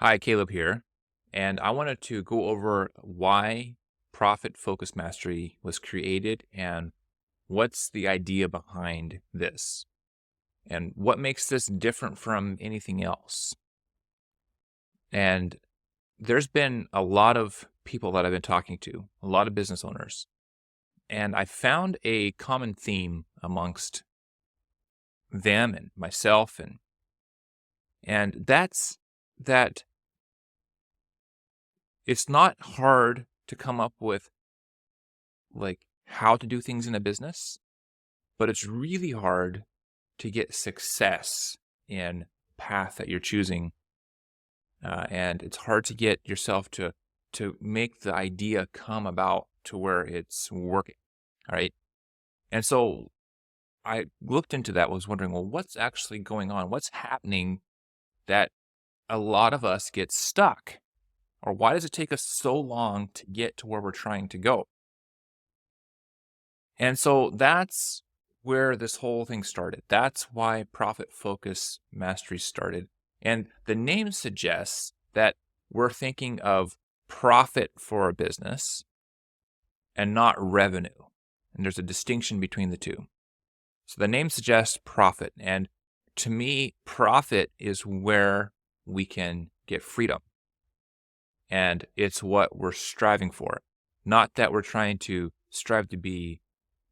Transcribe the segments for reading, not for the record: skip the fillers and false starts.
Hi, Caleb here, and I wanted to go over why Profit Focused Mastery was created and what's the idea behind this and what makes this different from anything else. And there's been a lot of people that I've been talking to, a lot of business owners, and I found a common theme amongst them and myself and that's that it's not hard to come up with like how to do things in a business, but it's really hard to get success in path that you're choosing, and it's hard to get yourself to make the idea come about to where it's working. All right, and so I looked into that. Was wondering, well, what's actually going on? What's happening that a lot of us get stuck, or why does it take us so long to get to where we're trying to go? And so that's where this whole thing started. That's why Profit Focus Mastery started. And the name suggests that we're thinking of profit for a business and not revenue. And there's a distinction between the two. So the name suggests profit. And to me, profit is where we can get freedom. And it's what we're striving for. Not that we're trying to strive to be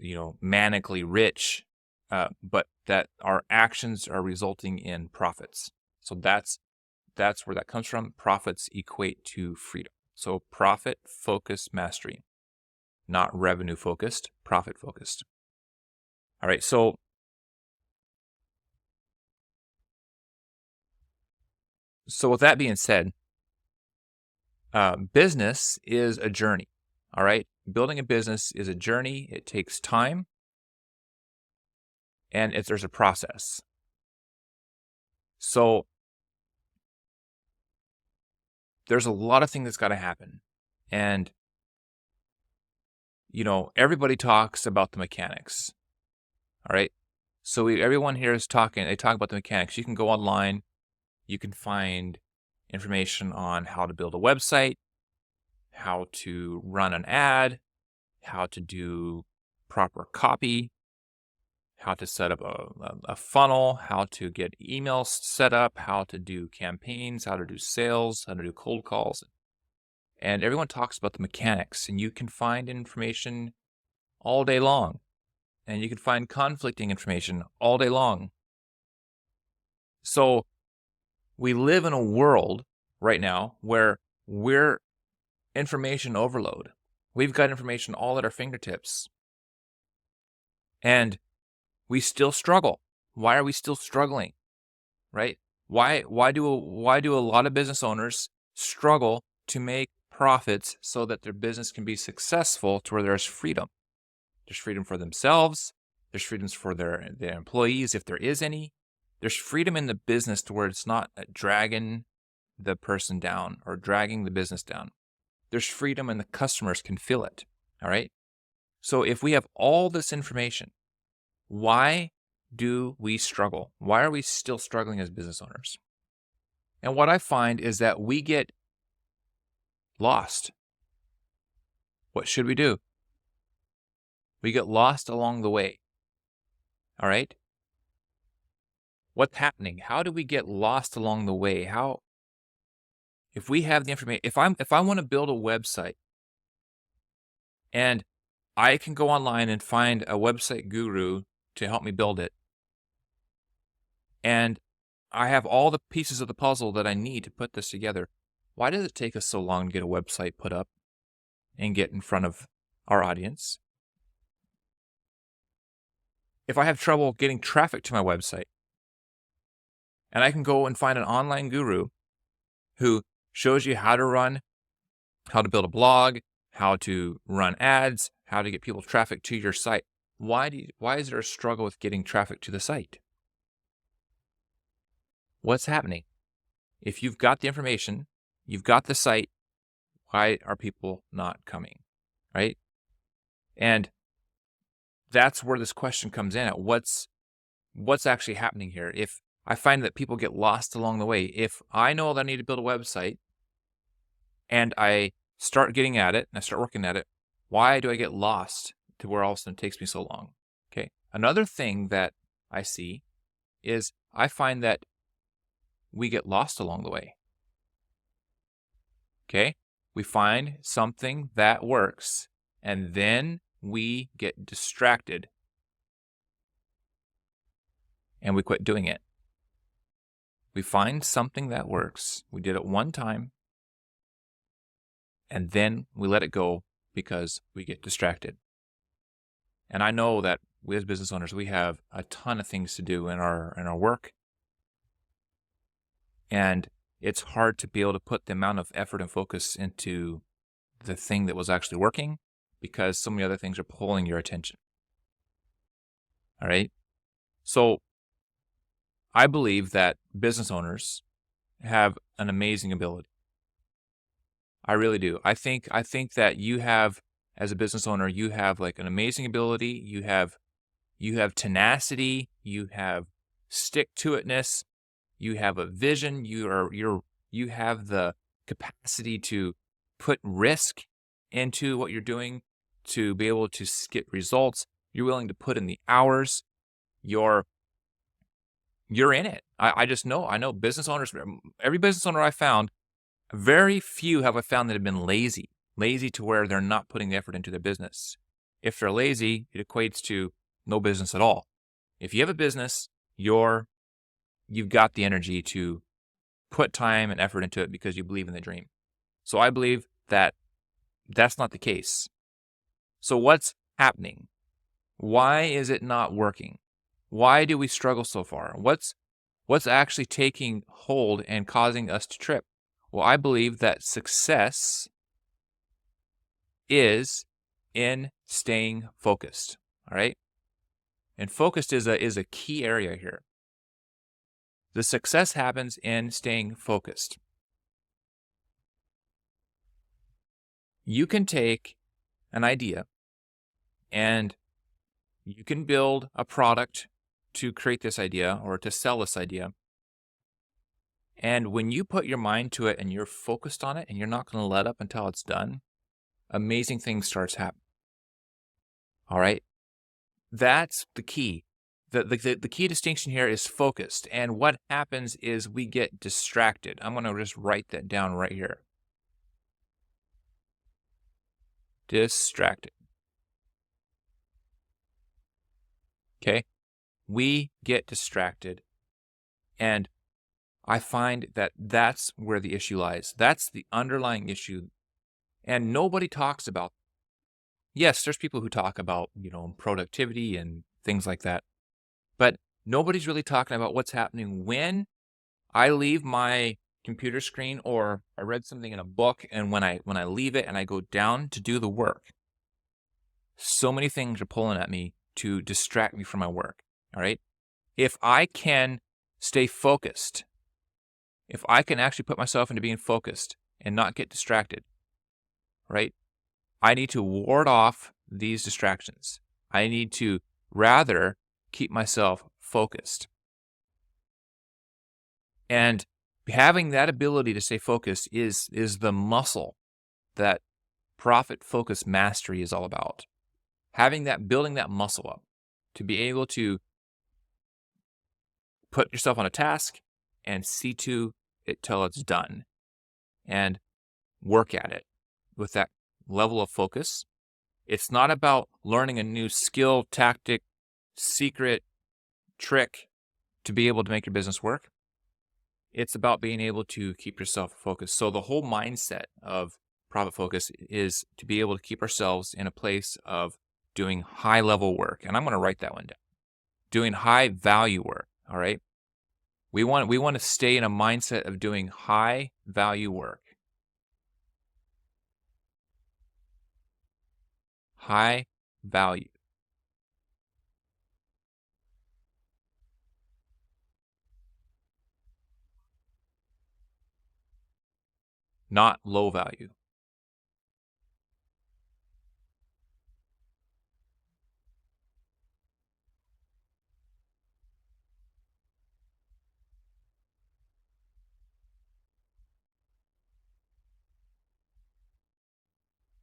manically rich, but that our actions are resulting in profits. So that's where that comes from. Profits equate to freedom. So profit focused mastery, not revenue focused, profit focused. All right. So with that being said, business is a journey. All right. Building a business is a journey. It takes time. And there's a process. So there's a lot of things that's got to happen. And, everybody talks about the mechanics. All right. So everyone here is talking, they talk about the mechanics. You can go online. You can find information on how to build a website, how to run an ad, how to do proper copy, how to set up a funnel, how to get emails set up, how to do campaigns, how to do sales, how to do cold calls. And everyone talks about the mechanics, and you can find information all day long. And you can find conflicting information all day long. So we live in a world right now where we're information overload. We've got information all at our fingertips. And we still struggle. Why are we still struggling? Right? Why do a lot of business owners struggle to make profits so that their business can be successful to where there's freedom? There's freedom for themselves. There's freedoms for their employees, if there is any. There's freedom in the business to where it's not dragging the person down or dragging the business down. There's freedom and the customers can feel it. All right. So if we have all this information, why do we struggle? Why are we still struggling as business owners? And what I find is that we get lost. What should we do? We get lost along the way. All right. What's happening? How do we get lost along the way? If we have the information, if I want to build a website and I can go online and find a website guru to help me build it, and I have all the pieces of the puzzle that I need to put this together, why does it take us so long to get a website put up and get in front of our audience? If I have trouble getting traffic to my website, and I can go and find an online guru who shows you how to build a blog, how to run ads, how to get people traffic to your site. Why is there a struggle with getting traffic to the site? What's happening? If you've got the information, you've got the site, why are people not coming? Right? And that's where this question comes in at what's actually happening here. I find that people get lost along the way. If I know that I need to build a website and I start getting at it and I start working at it, why do I get lost to where all of a sudden it takes me so long? Okay. Another thing that I see is I find that we get lost along the way. Okay. We find something that works and then we get distracted and we quit doing it. We find something that works. We did it one time and then we let it go because we get distracted. And I know that we as business owners, we have a ton of things to do in our work. And it's hard to be able to put the amount of effort and focus into the thing that was actually working because so many other things are pulling your attention. All right. So I believe that business owners have an amazing ability. I really do. I think that you have, as a business owner, you have like an amazing ability. You have tenacity, you have stick-to-itness, you have a vision, you have the capacity to put risk into what you're doing to be able to get results. You're willing to put in the hours. You're in it. I just know. I know business owners, every business owner I found, very few have I found that have been lazy to where they're not putting the effort into their business. If they're lazy, it equates to no business at all. If you have a business, you've got the energy to put time and effort into it because you believe in the dream. So I believe that that's not the case. So what's happening? Why is it not working? Why do we struggle so far? What's actually taking hold and causing us to trip? Well, I believe that success is in staying focused. All right. And focused is a key area here. The success happens in staying focused. You can take an idea and you can build a product to create this idea or to sell this idea. And when you put your mind to it and you're focused on it and you're not going to let up until it's done, amazing things starts happening. All right. That's the key. The key distinction here is focused. And what happens is we get distracted. I'm going to just write that down right here. Distracted. Okay. We get distracted. And I find that that's where the issue lies. That's the underlying issue. And nobody talks about. Yes, there's people who talk about, productivity and things like that. But nobody's really talking about what's happening when I leave my computer screen or I read something in a book, and when I leave it and I go down to do the work, so many things are pulling at me to distract me from my work. All right. If I can stay focused, if I can actually put myself into being focused and not get distracted, right? I need to ward off these distractions. I need to rather keep myself focused. And having that ability to stay focused is the muscle that profit focus mastery is all about. Building that muscle up to be able to put yourself on a task and see to it till it's done and work at it with that level of focus. It's not about learning a new skill, tactic, secret, trick to be able to make your business work. It's about being able to keep yourself focused. So the whole mindset of profit focus is to be able to keep ourselves in a place of doing high level work. And I'm going to write that one down. Doing high value work. All right. We want to stay in a mindset of doing high value work. High value. Not low value.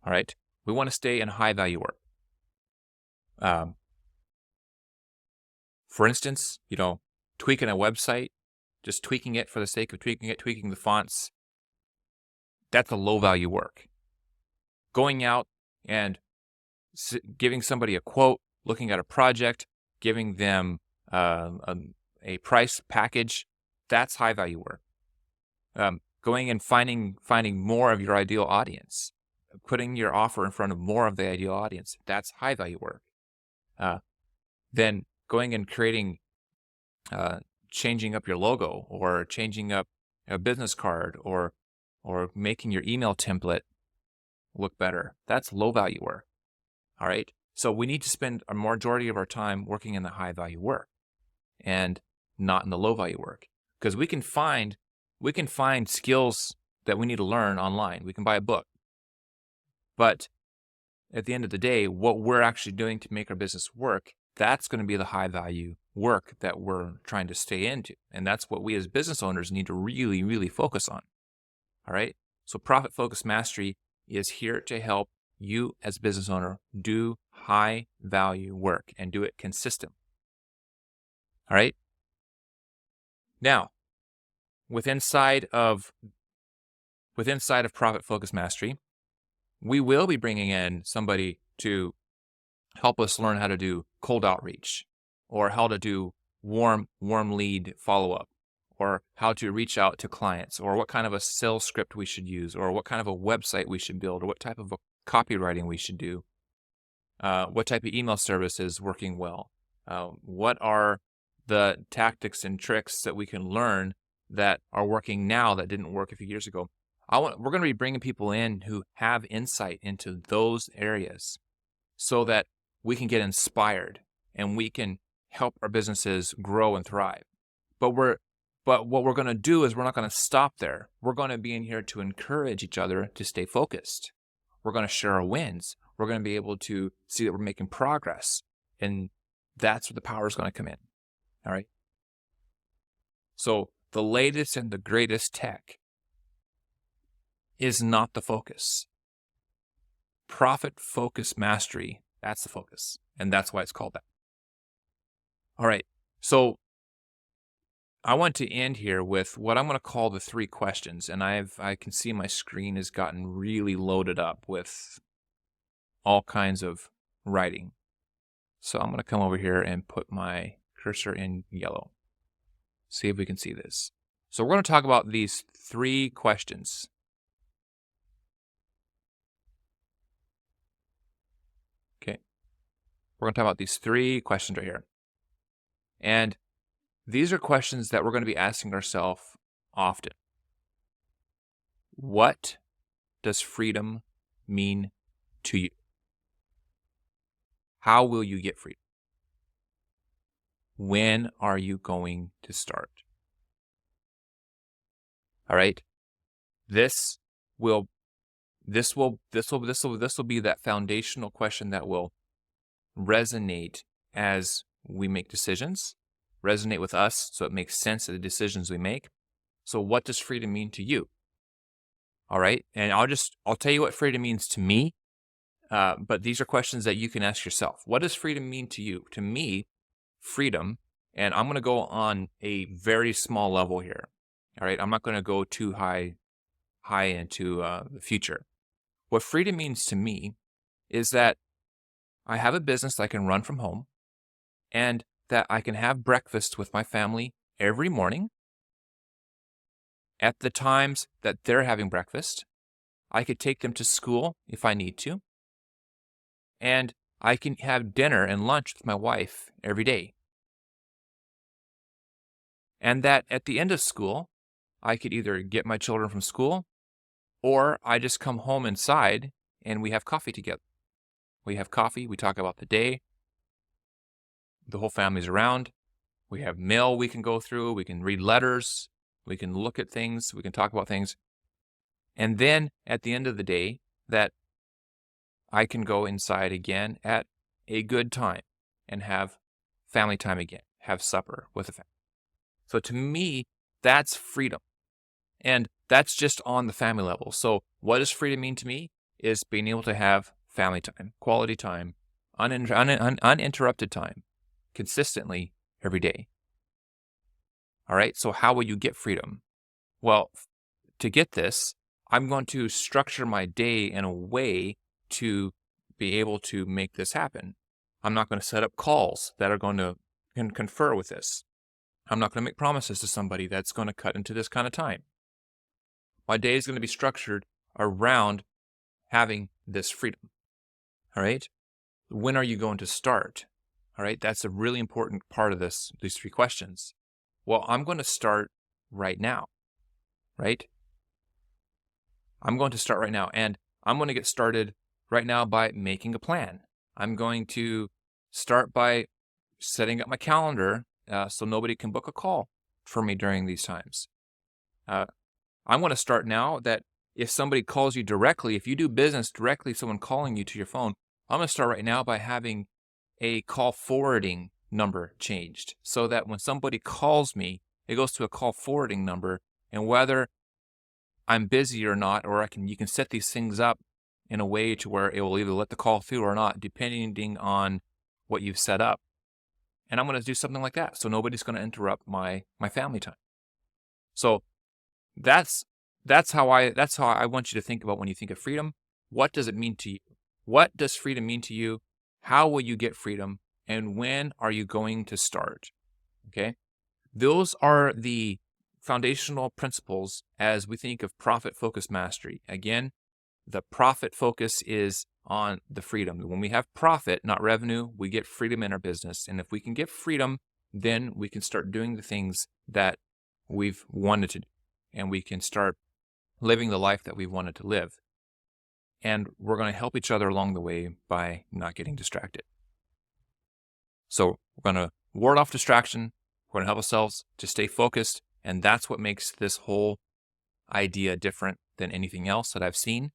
All right. We want to stay in high value work. For instance, tweaking a website, just tweaking it for the sake of tweaking it, tweaking the fonts, that's a low value work. Going out and giving somebody a quote, looking at a project, giving them a price package, that's high value work. Going and finding more of your ideal audience, putting your offer in front of more of the ideal audience, that's high value work. Then going and creating, changing up your logo, or changing up a business card, or making your email template look better, that's low value work. All right. So we need to spend a majority of our time working in the high value work and not in the low value work, because we can find skills that we need to learn online. We can buy a book, but at the end of the day, what we're actually doing to make our business work, that's going to be the high value work that we're trying to stay into. And that's what we as business owners need to really, really focus on. All right. So Profit Focus Mastery is here to help you as a business owner do high value work and do it consistently. All right. Now, with inside of Profit Focus Mastery, we will be bringing in somebody to help us learn how to do cold outreach, or how to do warm lead follow-up, or how to reach out to clients, or what kind of a sales script we should use, or what kind of a website we should build, or what type of a copywriting we should do, what type of email service is working well, what are the tactics and tricks that we can learn that are working now that didn't work a few years ago. We're going to be bringing people in who have insight into those areas so that we can get inspired and we can help our businesses grow and thrive. But what we're going to do is we're not going to stop there. We're going to be in here to encourage each other to stay focused. We're going to share our wins. We're going to be able to see that we're making progress. And that's where the power is going to come in. All right. So the latest and the greatest tech is not the focus. Profit Focus Mastery, that's the focus. And that's why it's called that. All right. So I want to end here with what I'm going to call the 3 questions. And I can see my screen has gotten really loaded up with all kinds of writing. So I'm going to come over here and put my cursor in yellow. See if we can see this. So we're going to talk about these 3 questions. Okay. We're going to talk about these 3 questions right here. And these are questions that we're going to be asking ourselves often. What does freedom mean to you? How will you get freedom? When are you going to start? All right. This will be that foundational question that will resonate as we make decisions, resonate with us so it makes sense of the decisions we make. So what does freedom mean to you? All right. And I'll tell you what freedom means to me. But these are questions that you can ask yourself. What does freedom mean to you? To me, freedom, and I'm going to go on a very small level here. All right. I'm not going to go too high into the future. What freedom means to me is that I have a business I can run from home, and that I can have breakfast with my family every morning at the times that they're having breakfast. I could take them to school if I need to. And I can have dinner and lunch with my wife every day. And that at the end of school, I could either get my children from school, or I just come home inside and we have coffee together. We have coffee, we talk about the day, the whole family's around, we have mail we can go through, we can read letters, we can look at things, we can talk about things. And then at the end of the day, that I can go inside again at a good time and have family time again, have supper with the family. So to me, that's freedom. And that's just on the family level. So what does freedom mean to me? is being able to have family time, quality time, uninterrupted time, consistently every day. All right, so how will you get freedom? Well, to get this, I'm going to structure my day in a way to be able to make this happen. I'm not going to set up calls that are going to confer with this. I'm not going to make promises to somebody that's going to cut into this kind of time. My day is going to be structured around having this freedom. All right. When are you going to start? All right. That's a really important part of these 3 questions. Well, I'm going to start right now. Right. I'm going to start right now, and I'm going to get started right now by making a plan. I'm going to start by setting up my calendar so nobody can book a call for me during these times. I'm going to start now that if somebody calls you directly, if you do business directly, someone calling you to your phone, I'm going to start right now by having a call forwarding number changed so that when somebody calls me, it goes to a call forwarding number, and whether I'm busy or not, or you can set these things up in a way to where it will either let the call through or not, depending on what you've set up. And I'm going to do something like that, so nobody's going to interrupt my family time. So that's how I want you to think about when you think of freedom. What does it mean to you? What does freedom mean to you? How will you get freedom? And when are you going to start? Okay, those are the foundational principles as we think of profit-focused mastery. Again, the profit focus is on the freedom. When we have profit, not revenue, we get freedom in our business. And if we can get freedom, then we can start doing the things that we've wanted to do. And we can start living the life that we've wanted to live. And we're going to help each other along the way by not getting distracted. So we're going to ward off distraction. We're going to help ourselves to stay focused. And that's what makes this whole idea different than anything else that I've seen.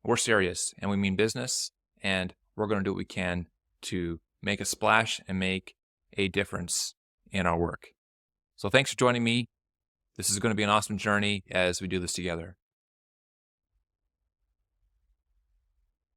We're serious and we mean business, and we're going to do what we can to make a splash and make a difference in our work. So thanks for joining me. This is going to be an awesome journey as we do this together.